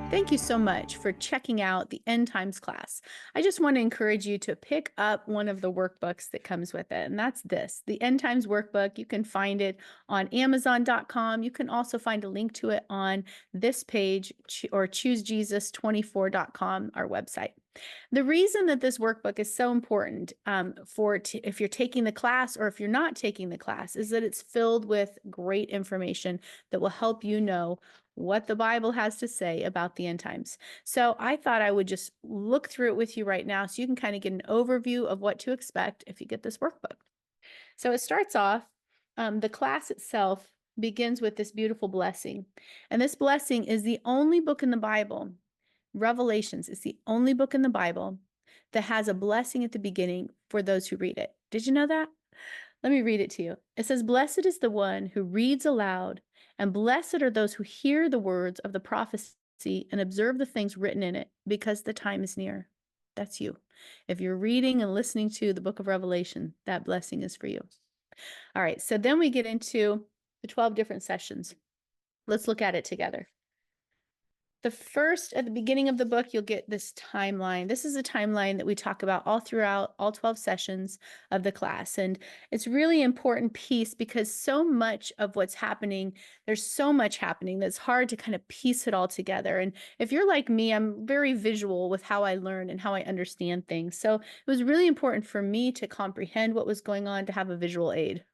Thank you so much for checking out the End Times class. I just want to encourage you to pick up one of the workbooks that comes with it, and that's this, the End Times Workbook. You can find it on Amazon.com. You can also find a link to it on this page or choosejesus24.com, our website. The reason that this workbook is so important if you're taking the class or if you're not taking the class is that it's filled with great information that will help you know what the Bible has to say about the end times. So I thought I would just look through it with you right now so you can kind of get an overview of what to expect if you get this workbook. So it starts off, the class itself begins with this beautiful blessing. And this blessing is the only book in the Bible. Revelations is the only book in the Bible that has a blessing at the beginning for those who read it. Did you know that? Let me read it to you. It says, "Blessed is the one who reads aloud, and blessed are those who hear the words of the prophecy and observe the things written in it, because the time is near." That's you. If you're reading and listening to the book of Revelation, that blessing is for you. All right, so then we get into the 12 different sessions. Let's look at it together. At the beginning of the book, you'll get this timeline. This is a timeline that we talk about all throughout all 12 sessions of the class. And it's really important piece because so much of what's happening, there's so much happening that's hard to kind of piece it all together. And if you're like me, I'm very visual with how I learn and how I understand things. So it was really important for me to comprehend what was going on, to have a visual aid.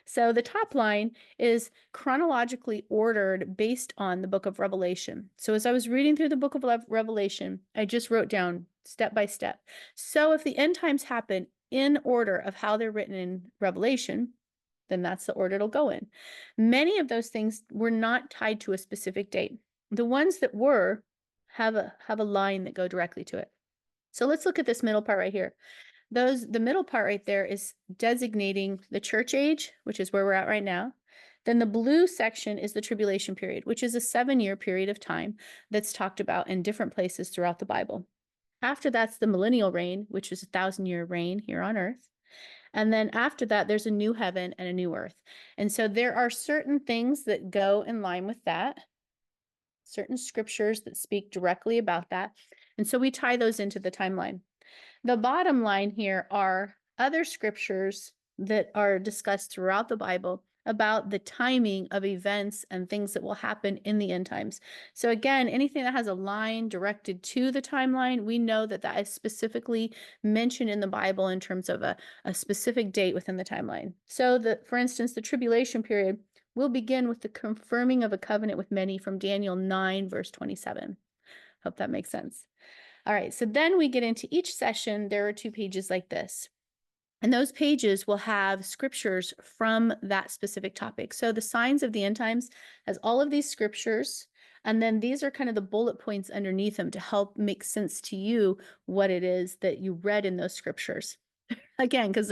So the top line is chronologically ordered based on the book of Revelation. So as I was reading through the book of Revelation, I just wrote down step by step. So if the end times happen in order of how they're written in Revelation, then that's the order it'll go in. Many of those things were not tied to a specific date. The ones that were have a line that go directly to it. So let's look at this middle part right here. The middle part right there is designating the church age, which is where we're at right now. Then the blue section is the tribulation period, which is a 7-year period of time that's talked about in different places throughout the Bible. After that's the millennial reign, which is a 1,000-year reign here on earth. And then after that, there's a new heaven and a new earth. And so there are certain things that go in line with that, certain scriptures that speak directly about that. And so we tie those into the timeline. The bottom line here are other scriptures that are discussed throughout the Bible about the timing of events and things that will happen in the end times. So again, anything that has a line directed to the timeline, we know that that is specifically mentioned in the Bible in terms of a specific date within the timeline. So for instance, the tribulation period will begin with the confirming of a covenant with many from Daniel 9, verse 27. Hope that makes sense. All right, so then we get into each session. There are 2 pages like this. And those pages will have scriptures from that specific topic. So the Signs of the End Times has all of these scriptures. And then these are kind of the bullet points underneath them to help make sense to you what it is that you read in those scriptures. Again, because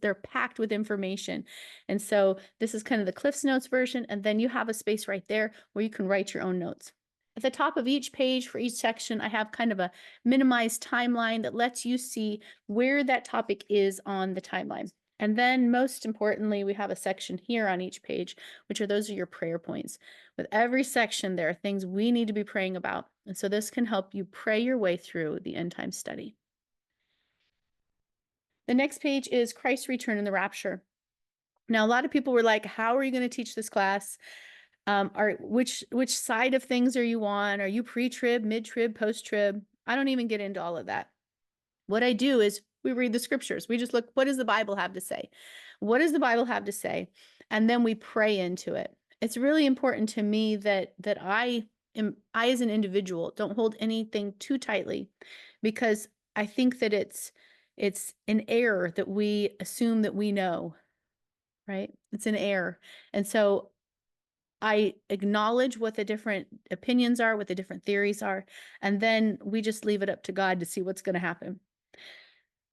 they're packed with information. And so this is kind of the Cliff's Notes version. And then you have a space right there where you can write your own notes. At the top of each page for each section, I have kind of a minimized timeline that lets you see where that topic is on the timeline. And then most importantly, we have a section here on each page, those are your prayer points. With every section, there are things we need to be praying about. And so this can help you pray your way through the end time study. The next page is Christ's return and the rapture. Now, a lot of people were like, how are you going to teach this class? Which side of things are you on? Are you pre-trib, mid-trib, post-trib? I don't even get into all of that. What I do is we read the scriptures. We just look, what does the Bible have to say? What does the Bible have to say? And then we pray into it. It's really important to me that I as an individual don't hold anything too tightly, because I think that it's an error that we assume that we know, right? It's an error. And so I acknowledge what the different opinions are, what the different theories are, and then we just leave it up to God to see what's going to happen.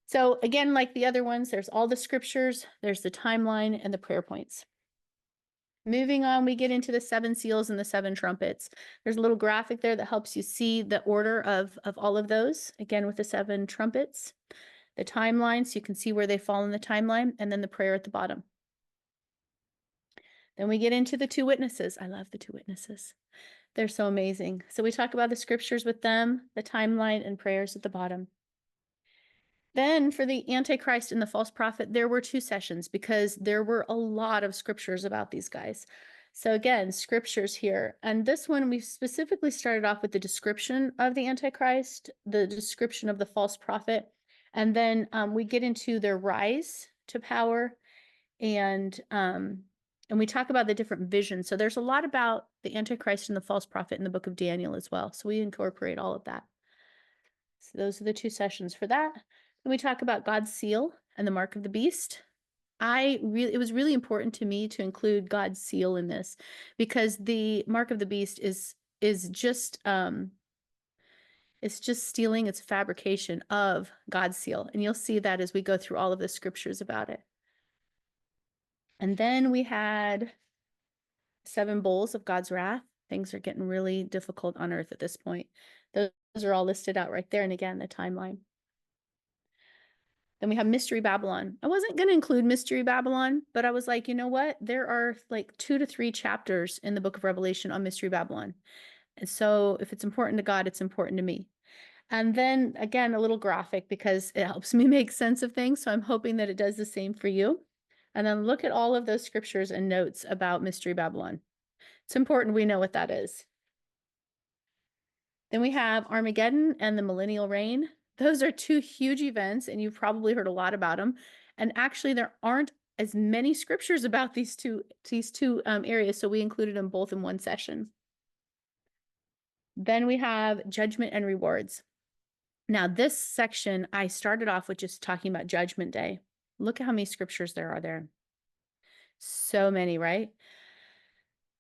So again, like the other ones, there's all the scriptures, there's the timeline, and the prayer points. Moving on, we get into the 7 seals and the 7 trumpets. There's a little graphic there that helps you see the order of all of those, again with the 7 trumpets, the timeline, so you can see where they fall in the timeline, and then the prayer at the bottom. Then we get into the two witnesses. I love the two witnesses. They're so amazing. So we talk about the scriptures with them, the timeline, and prayers at the bottom. Then for the Antichrist and the false prophet, there were two sessions because there were a lot of scriptures about these guys. So again, scriptures here. And this one, we specifically started off with the description of the Antichrist, the description of the false prophet, and then we get into their rise to power, and we talk about the different visions. So there's a lot about the Antichrist and the false prophet in the book of Daniel as well. So we incorporate all of that. So those are the two sessions for that. And we talk about God's seal and the mark of the beast. It was really important to me to include God's seal in this because the mark of the beast is just it's just stealing, it's fabrication of God's seal. And you'll see that as we go through all of the scriptures about it. And then we had 7 bowls of God's wrath. Things are getting really difficult on earth at this point. Those are all listed out right there. And again, the timeline. Then we have Mystery Babylon. I wasn't going to include Mystery Babylon, but I was like, you know what? There are like 2 to 3 chapters in the book of Revelation on Mystery Babylon. And so if it's important to God, it's important to me. And then again, a little graphic because it helps me make sense of things. So I'm hoping that it does the same for you. And then look at all of those scriptures and notes about Mystery Babylon. It's important we know what that is. Then we have Armageddon and the millennial reign. Those are 2 huge events, and you've probably heard a lot about them. And actually, there aren't as many scriptures about these two areas, so we included them both in one session. Then we have judgment and rewards. Now, this section, I started off with just talking about Judgment Day. Look at how many scriptures there are there. So many, right?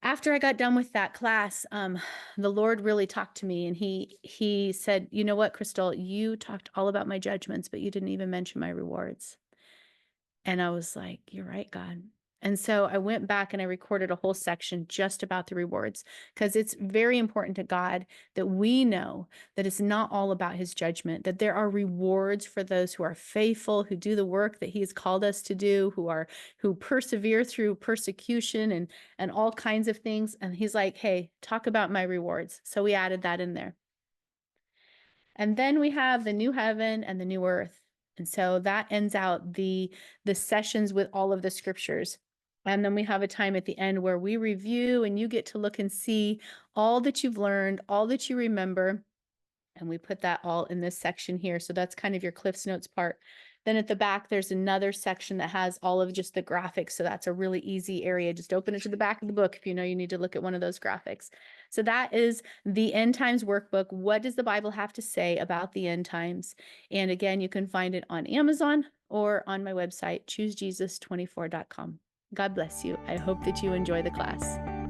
After I got done with that class, the Lord really talked to me, and he said, you know what, Crystal, you talked all about my judgments, but you didn't even mention my rewards. And I was like, you're right, God. And so I went back and I recorded a whole section just about the rewards, because it's very important to God that we know that it's not all about his judgment, that there are rewards for those who are faithful, who do the work that he's called us to do, who persevere through persecution and all kinds of things. And he's like, hey, talk about my rewards. So we added that in there. And then we have the new heaven and the new earth. And so that ends out the sessions with all of the scriptures. And then we have a time at the end where we review and you get to look and see all that you've learned, all that you remember. And we put that all in this section here. So that's kind of your Cliff's Notes part. Then at the back, there's another section that has all of just the graphics. So that's a really easy area. Just open it to the back of the book if you know you need to look at one of those graphics. So that is the End Times Workbook. What does the Bible have to say about the end times? And again, you can find it on Amazon or on my website, choosejesus24.com. God bless you. I hope that you enjoy the class.